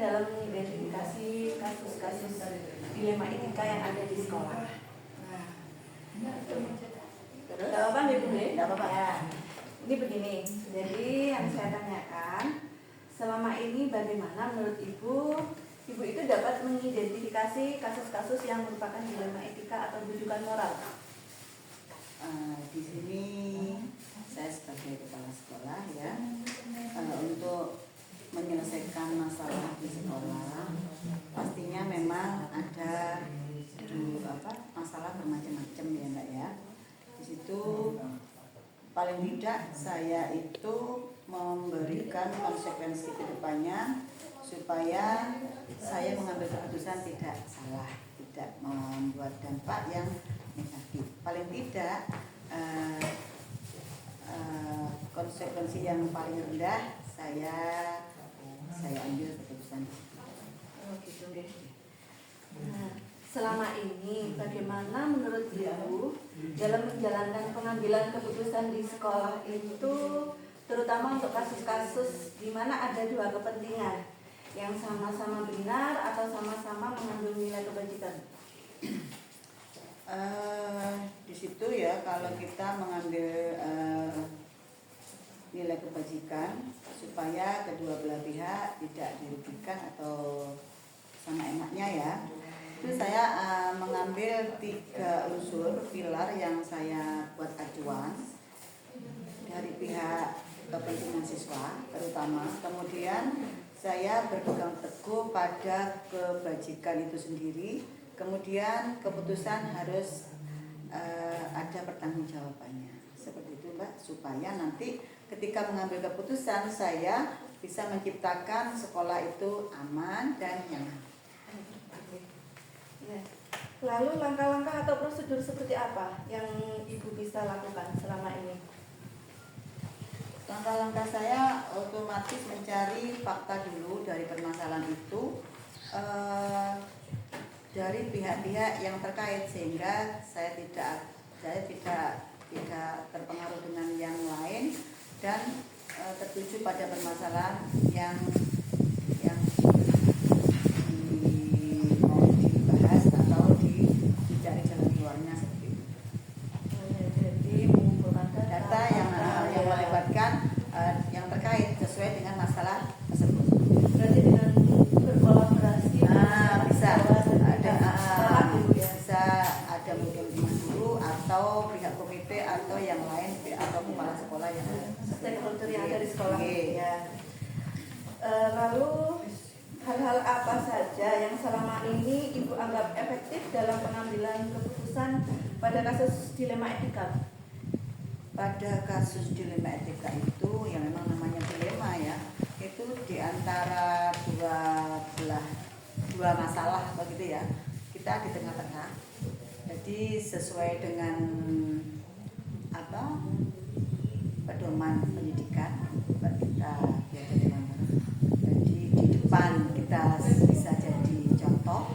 dalam mengidentifikasi kasus-kasus dilema etika yang ada di sekolah. Nah, tidak apa-apa, Ibu? Tidak apa-apa. Ya, ini begini. Jadi yang saya tanyakan, selama ini bagaimana menurut Ibu itu dapat mengidentifikasi kasus-kasus yang merupakan dilema etika atau rujukan moral? Di sini saya sebagai kepala sekolah ya, untuk menyelesaikan masalah di sekolah pastinya memang ada masalah bermacam-macam ya Mbak ya. Di situ paling tidak saya itu memberikan konsekuensi ke depannya supaya saya mengambil keputusan tidak salah, tidak membuat dampak yang negatif. Paling tidak konsekuensi yang paling rendah saya ambil keputusan. Oh gitu deh. Nah, selama ini bagaimana menurut Ibu dalam menjalankan pengambilan keputusan di sekolah itu, terutama untuk kasus-kasus di mana ada dua kepentingan yang sama-sama benar atau sama-sama mengandung nilai kebajikan? Di situ ya, kalau kita mengambil nilai kebajikan supaya kedua belah pihak tidak dirugikan atau sama enaknya ya, itu saya mengambil 3 unsur pilar yang saya buat acuan dari pihak kepentingan siswa terutama. Kemudian saya berpegang teguh pada kebajikan itu sendiri. Kemudian keputusan harus ada pertanggungjawabannya. Seperti itu Mbak, supaya nanti ketika mengambil keputusan saya bisa menciptakan sekolah itu aman dan nyaman. Lalu langkah-langkah atau prosedur seperti apa yang Ibu bisa lakukan selama ini? Langkah-langkah saya otomatis mencari fakta dulu dari permasalahan itu dari pihak-pihak yang terkait, sehingga saya tidak terpengaruh dengan yang lain dan tertuju pada permasalahan yang mau dibahas atau dicari jalan keluarnya seperti itu. Jadi mengumpulkan data yang melibatkan yang terkait sesuai dengan masalah tersebut. Berarti dengan berkolaborasi bisa bisa ada mungkin guru atau pihak komite atau yang lain atau kepala sekolah yang stakeholder yang ada di sekolah. Okay. Ya. Lalu hal-hal apa saja yang selama ini Ibu anggap efektif dalam pengambilan keputusan pada kasus dilema etika? Pada kasus dilema etika itu yang memang namanya dilema ya, itu diantara dua masalah begitu ya, kita di tengah-tengah. Jadi sesuai dengan pedoman pendidikan kita jadi di depan kita bisa jadi contoh,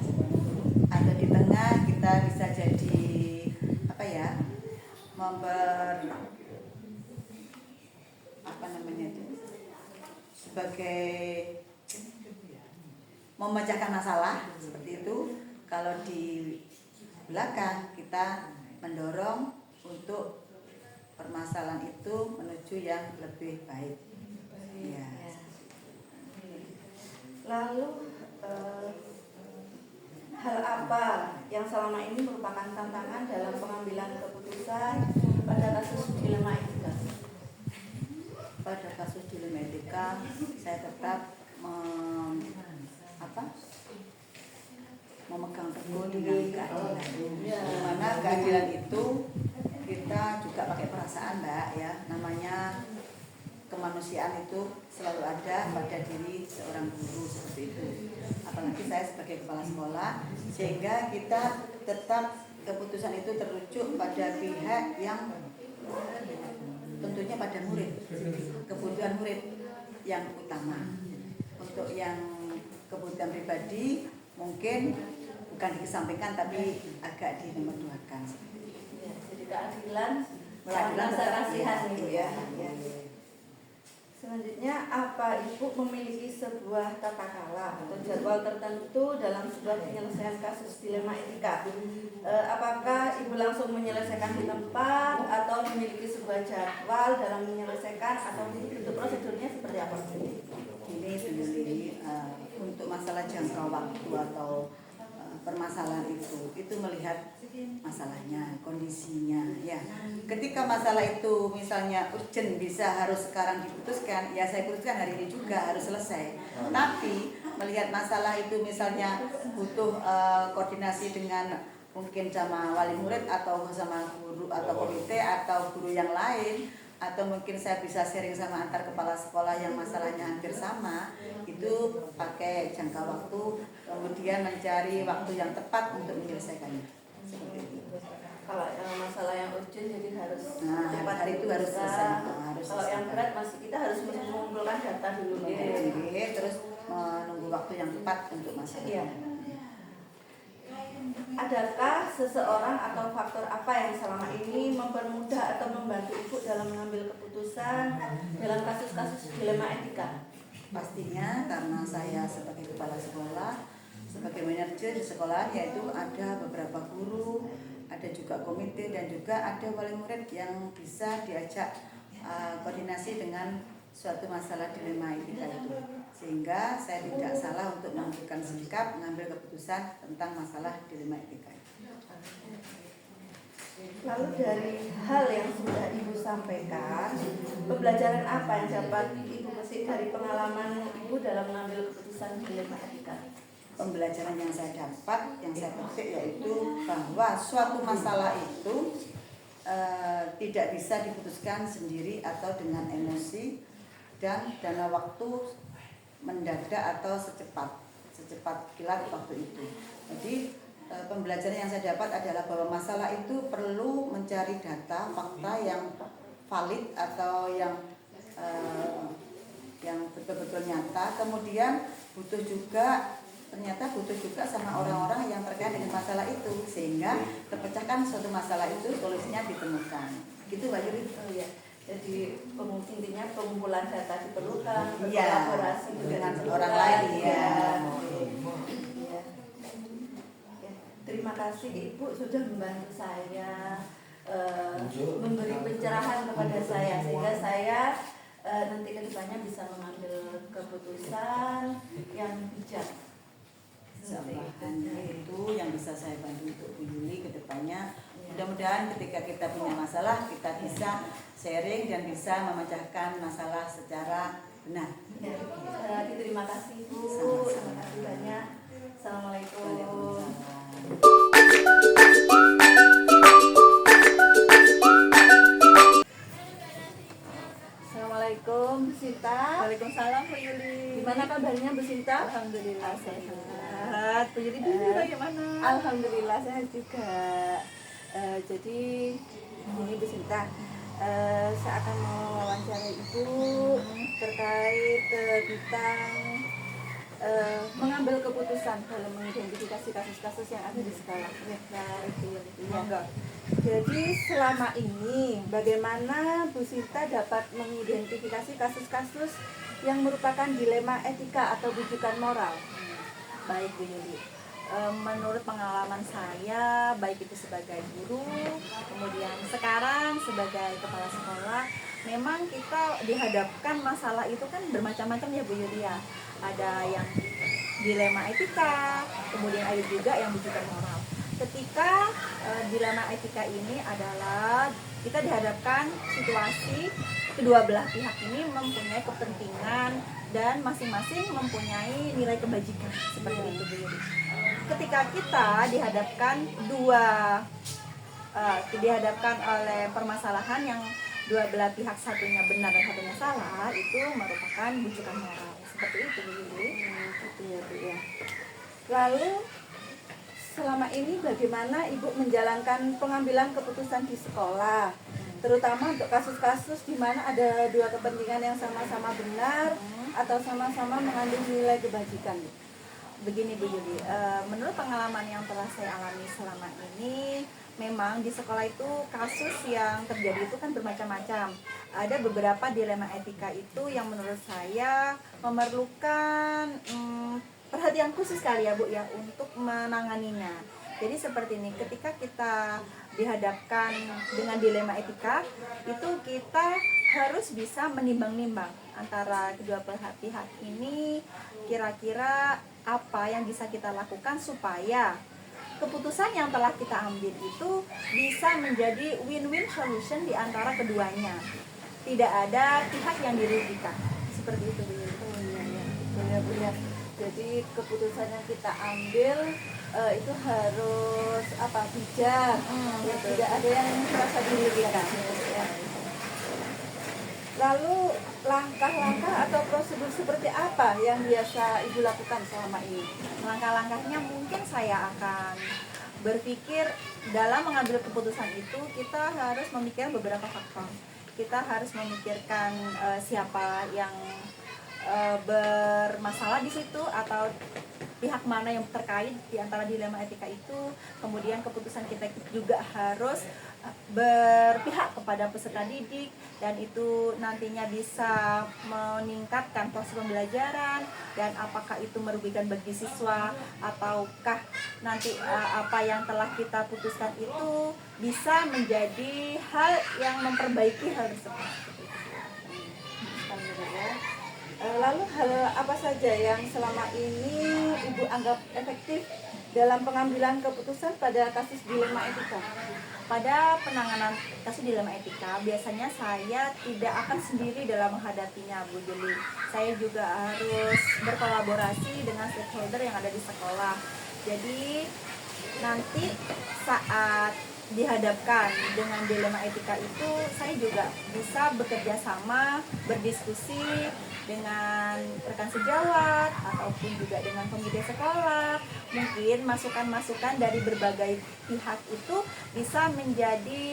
ada di tengah kita bisa jadi sebagai memecahkan masalah seperti itu. Kalau di belakang kita mendorong untuk permasalahan itu menuju yang lebih baik. Ya. Lalu hal apa yang selama ini merupakan tantangan dalam pengambilan keputusan pada kasus dilema etika? Pada kasus dilema etika saya tetap memegang teguh dengan keadilan. Di mana keadilan itu kita juga pakai perasaan Mbak ya, namanya kemanusiaan itu selalu ada pada diri seorang guru seperti itu. Apalagi saya sebagai kepala sekolah, sehingga kita tetap keputusan itu terujuk pada pihak yang tentunya pada murid, kebutuhan murid yang utama. Untuk yang kebutuhan pribadi mungkin bukan dikesampingkan tapi agak dinomorduakan. Ya, jadi keadilan rasa kasihan itu ya. Selanjutnya, apa Ibu memiliki sebuah tata cara atau jadwal tertentu dalam sebuah penyelesaian kasus dilema etika? Apakah Ibu langsung menyelesaikan di tempat atau memiliki sebuah jadwal dalam menyelesaikan atau bentuk prosedurnya seperti apa? Ini sendiri untuk masalah jangka waktu atau permasalahan itu melihat masalahnya, kondisinya ya. Ketika masalah itu misalnya urgent bisa harus sekarang diputuskan, ya saya putuskan hari ini juga harus selesai. Tapi melihat masalah itu misalnya butuh koordinasi dengan mungkin sama wali murid atau sama guru atau komite atau guru yang lain, atau mungkin saya bisa sharing sama antar kepala sekolah yang masalahnya hampir sama, itu pakai jangka waktu, kemudian mencari waktu yang tepat untuk menyelesaikannya. Seperti itu. Kalau masalah yang urgent jadi harus cepat hari itu harus selesai. Kalau yang berat masih kita harus mengumpulkan data dulu. Terus menunggu waktu yang tepat untuk masalah. Iya. Adakah seseorang atau faktor apa yang selama ini mempermudah atau membantu Ibu dalam mengambil keputusan dalam kasus-kasus dilema etika? Pastinya karena saya sebagai kepala sekolah, sebagai manajer di sekolah, yaitu ada beberapa guru, ada juga komite dan juga ada wali murid yang bisa diajak koordinasi dengan suatu masalah dilema etika itu, sehingga saya tidak salah untuk menentukan sikap mengambil keputusan tentang masalah dilema etika itu. Lalu dari hal yang sudah Ibu sampaikan, pembelajaran apa yang dapat Ibu petik dari pengalaman Ibu dalam mengambil keputusan dilema etika? Pembelajaran yang saya dapat, yang saya petik yaitu bahwa suatu masalah itu tidak bisa diputuskan sendiri atau dengan emosi dan dana waktu mendadak atau secepat kilat waktu itu. Jadi pembelajaran yang saya dapat adalah bahwa masalah itu perlu mencari data, fakta yang valid atau yang betul-betul nyata. Kemudian ternyata butuh juga sama orang-orang yang terkait dengan masalah itu, sehingga terpecahkan suatu masalah itu solusinya ditemukan. Gitu Mbak Yuri. Oh iya. Jadi intinya pengumpulan data diperlukan, ya, berkolaborasi dengan orang lain ya. Ya. Terima kasih Ibu sudah membantu saya memberi pencerahan kepada saya, sehingga saya nanti kedepannya bisa mengambil keputusan yang bijak. Hanya itu yang bisa saya bantu untuk Bu Yuli ke depannya. Mudah-mudahan ketika kita punya masalah, kita bisa sharing dan bisa memecahkan masalah secara benar. Ya. Terima kasih Bu. Terima kasih banyak. Assalamualaikum. Assalamualaikum Bu Sinta. Waalaikumsalam Bu Yuli. Gimana kabarnya Bu Sinta? Alhamdulillah sehat. Bu Yuli bagaimana? Alhamdulillah sehat juga. Jadi ini Bu Sinta, saya akan mewawancara Ibu terkait tentang mengambil keputusan dalam mengidentifikasi kasus-kasus yang ada di sekolah. Ya. Jadi selama ini bagaimana Bu Sinta dapat mengidentifikasi kasus-kasus yang merupakan dilema etika atau rujukan moral? Baik Bu Yuli. Menurut pengalaman saya, baik itu sebagai guru, kemudian sekarang sebagai kepala sekolah, memang kita dihadapkan masalah itu kan bermacam-macam ya Bu Yuli ya. Ada yang dilema etika, kemudian ada juga yang rujukan moral. Ketika dilema etika ini adalah kita dihadapkan situasi kedua belah pihak ini mempunyai kepentingan dan masing-masing mempunyai nilai kebajikan seperti itu Bu Yuli. Ketika kita dihadapkan dihadapkan oleh permasalahan yang dua belah pihak, satunya benar dan satunya salah, itu merupakan rujukan moral. Seperti itu Bu Yuli. Gitu ya Bu ya. Lalu selama ini bagaimana Ibu menjalankan pengambilan keputusan di sekolah, terutama untuk kasus-kasus di mana ada dua kepentingan yang sama-sama benar atau sama-sama mengandung nilai kebajikan? Begini Bu Yuli, menurut pengalaman yang telah saya alami selama ini, memang di sekolah itu kasus yang terjadi itu kan bermacam-macam. Ada beberapa dilema etika itu yang menurut saya memerlukan perhatian khusus kali ya Bu ya untuk menanganinya. Jadi seperti ini, ketika kita dihadapkan dengan dilema etika, itu kita harus bisa menimbang-nimbang antara kedua pihak ini, kira-kira apa yang bisa kita lakukan supaya keputusan yang telah kita ambil itu bisa menjadi win-win solution di antara keduanya. Tidak ada pihak yang dirugikan. Seperti itu Bu. Oh iya ya, benar-benar. Jadi keputusan yang kita ambil itu harus bijak, ya tidak ada yang merasa dirugikan. Ya. Lalu langkah-langkah atau prosedur seperti apa yang biasa Ibu lakukan selama ini? Langkah-langkahnya mungkin saya akan berpikir dalam mengambil keputusan itu kita harus memikirkan beberapa faktor. Kita harus memikirkan siapa yang bermasalah di situ atau pihak mana yang terkait di antara dilema etika itu. Kemudian keputusan kita juga harus berpihak kepada peserta didik dan itu nantinya bisa meningkatkan proses pembelajaran dan apakah itu merugikan bagi siswa ataukah nanti apa yang telah kita putuskan itu bisa menjadi hal yang memperbaiki hal tersebut. Lalu hal apa saja yang selama ini Ibu anggap efektif dalam pengambilan keputusan pada kasus dilema etika? Pada penanganan kasus dilema etika, biasanya saya tidak akan sendiri dalam menghadapinya, Bu Juli. Saya juga harus berkolaborasi dengan stakeholder yang ada di sekolah. Jadi nanti saat dihadapkan dengan dilema etika itu, saya juga bisa bekerja sama, berdiskusi dengan rekan sejawat ataupun juga dengan komite sekolah. Mungkin masukan-masukan dari berbagai pihak itu bisa menjadi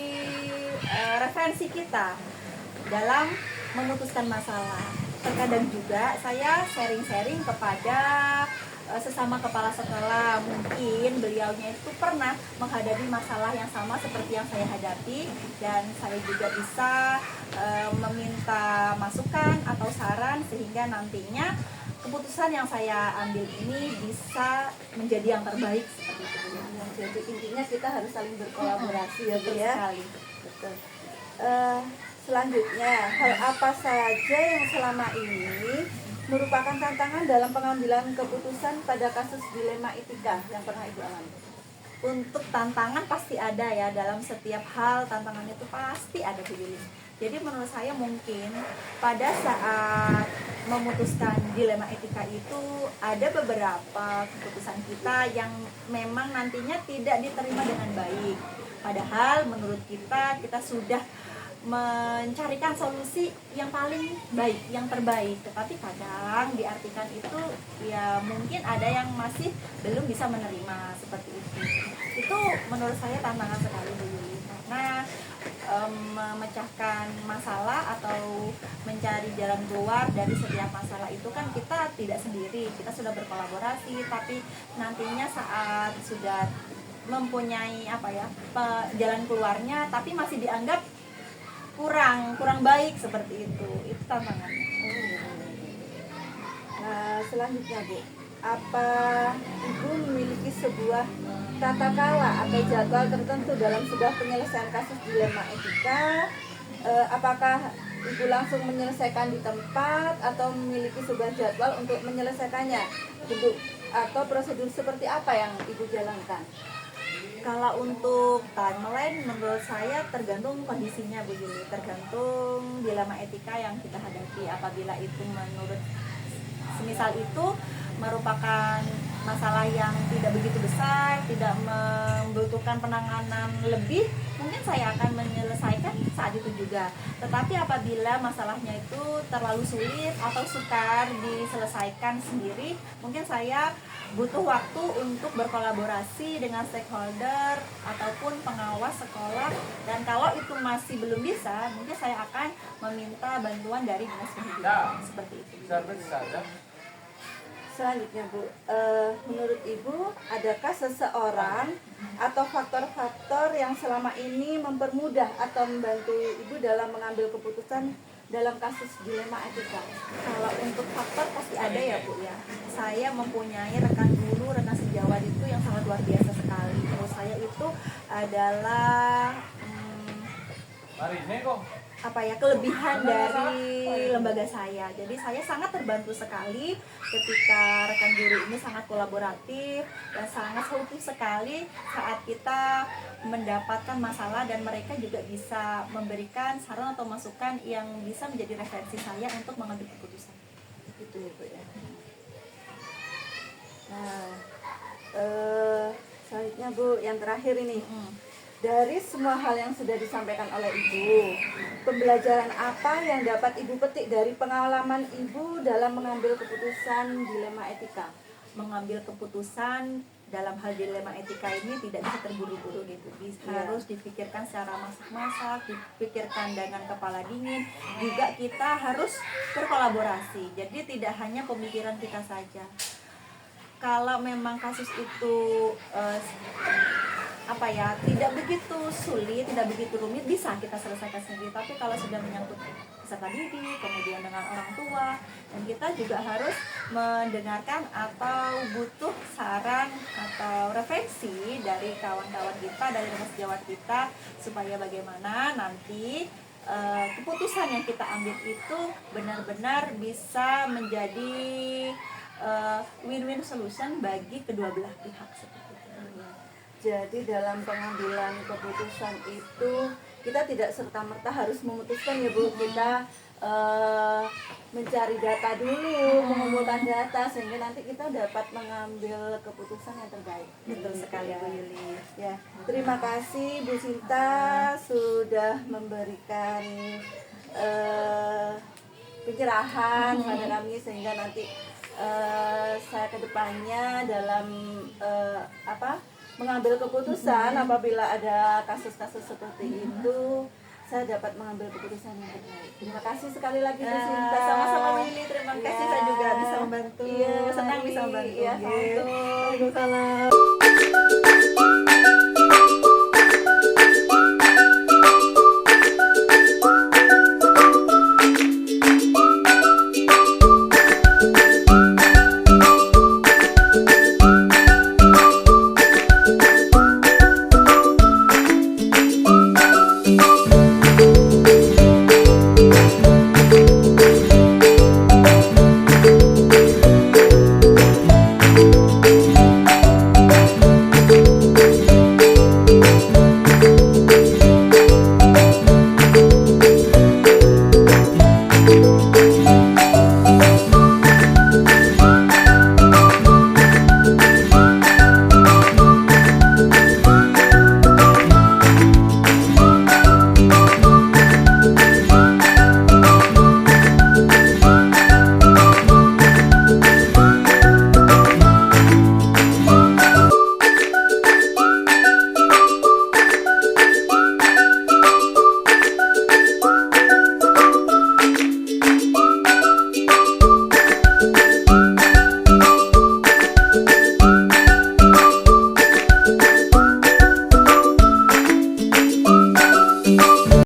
referensi kita dalam memutuskan masalah. Terkadang juga saya sharing-sharing kepada sesama kepala sekolah, mungkin beliaunya itu pernah menghadapi masalah yang sama seperti yang saya hadapi dan saya juga bisa meminta masukan atau saran sehingga nantinya keputusan yang saya ambil ini bisa menjadi yang terbaik seperti itu. Jadi intinya kita harus saling berkolaborasi ya Bu ya. Sekali. Betul. Selanjutnya, hal apa saja yang selama ini merupakan tantangan dalam pengambilan keputusan pada kasus dilema etika yang pernah Ibu alami? Untuk tantangan pasti ada ya, dalam setiap hal tantangan itu pasti ada Bu Yuli. Jadi menurut saya mungkin pada saat memutuskan dilema etika itu ada beberapa keputusan kita yang memang nantinya tidak diterima dengan baik. Padahal menurut kita sudah mencarikan solusi yang paling baik, yang terbaik. Tetapi kadang diartikan itu ya mungkin ada yang masih belum bisa menerima seperti itu. Itu menurut saya tantangan sekali Bu Yuli, karena memecahkan masalah atau mencari jalan keluar dari setiap masalah itu kan kita tidak sendiri, kita sudah berkolaborasi, tapi nantinya saat sudah mempunyai jalan keluarnya tapi masih dianggap kurang baik seperti itu tantangannya. Nah, selanjutnya Bu, apa Ibu memiliki sebuah tata kala atau jadwal tertentu dalam sebuah penyelesaian kasus dilema etika? Apakah Ibu langsung menyelesaikan di tempat atau memiliki sebuah jadwal untuk menyelesaikannya? Bentuk atau prosedur seperti apa yang Ibu jalankan? Kalau untuk timeline menurut saya tergantung kondisinya Bu Juli, tergantung dilema etika yang kita hadapi. Apabila itu menurut semisal itu merupakan masalah yang tidak begitu besar, tidak membutuhkan penanganan lebih, mungkin saya akan menyelesaikan saat itu juga. Tetapi apabila masalahnya itu terlalu sulit atau sukar diselesaikan sendiri, mungkin saya butuh waktu untuk berkolaborasi dengan stakeholder ataupun pengawas sekolah, dan kalau itu masih belum bisa, mungkin saya akan meminta bantuan dari dinas pendidikan seperti itu. Selanjutnya Bu, menurut Ibu adakah seseorang atau faktor-faktor yang selama ini mempermudah atau membantu Ibu dalam mengambil keputusan dalam kasus dilema etika? Kalau untuk faktor pasti ada ya Bu ya. Saya mempunyai rekan guru, rekan sejawat itu yang sangat luar biasa sekali. Menurut saya itu adalah kelebihan dari lembaga saya. Jadi saya sangat terbantu sekali ketika rekan guru ini sangat kolaboratif dan sangat helpful sekali saat kita mendapatkan masalah, dan mereka juga bisa memberikan saran atau masukan yang bisa menjadi referensi saya untuk mengambil keputusan. Gitu ya Bu ya. Nah, selanjutnya Bu, yang terakhir ini. Dari semua hal yang sudah disampaikan oleh Ibu, pembelajaran apa yang dapat Ibu petik dari pengalaman Ibu dalam mengambil keputusan dilema etika? Mengambil keputusan dalam hal dilema etika ini tidak bisa terburu-buru gitu. Harus dipikirkan secara masak-masak, dipikirkan dengan kepala dingin. Juga kita harus berkolaborasi. Jadi tidak hanya pemikiran kita saja. Kalau memang kasus itu tidak begitu sulit, tidak begitu rumit, bisa kita selesaikan sendiri. Tapi kalau sudah menyangkut peserta didik, kemudian dengan orang tua, dan kita juga harus mendengarkan atau butuh saran atau referensi dari kawan-kawan kita, dari rekan sejawat kita, supaya bagaimana nanti keputusan yang kita ambil itu benar-benar bisa menjadi win-win solution bagi kedua belah pihak seperti itu. Jadi dalam pengambilan keputusan itu kita tidak serta-merta harus memutuskan ya Bu. Kita mencari data dulu, mengumpulkan data sehingga nanti kita dapat mengambil keputusan yang terbaik. Betul sekali Bu Yuli. Ya, terima kasih Bu Sinta sudah memberikan pencerahan pada kami sehingga nanti saya kedepannya dalam mengambil keputusan apabila ada kasus-kasus seperti itu, saya dapat mengambil keputusan yang terbaik. Terima kasih sekali lagi Bu Sinta. Sama-sama Willy, terima kasih, saya juga bisa membantu. Iya, Senang bisa membantu. Iya, Gitu. Waalaikumsalam.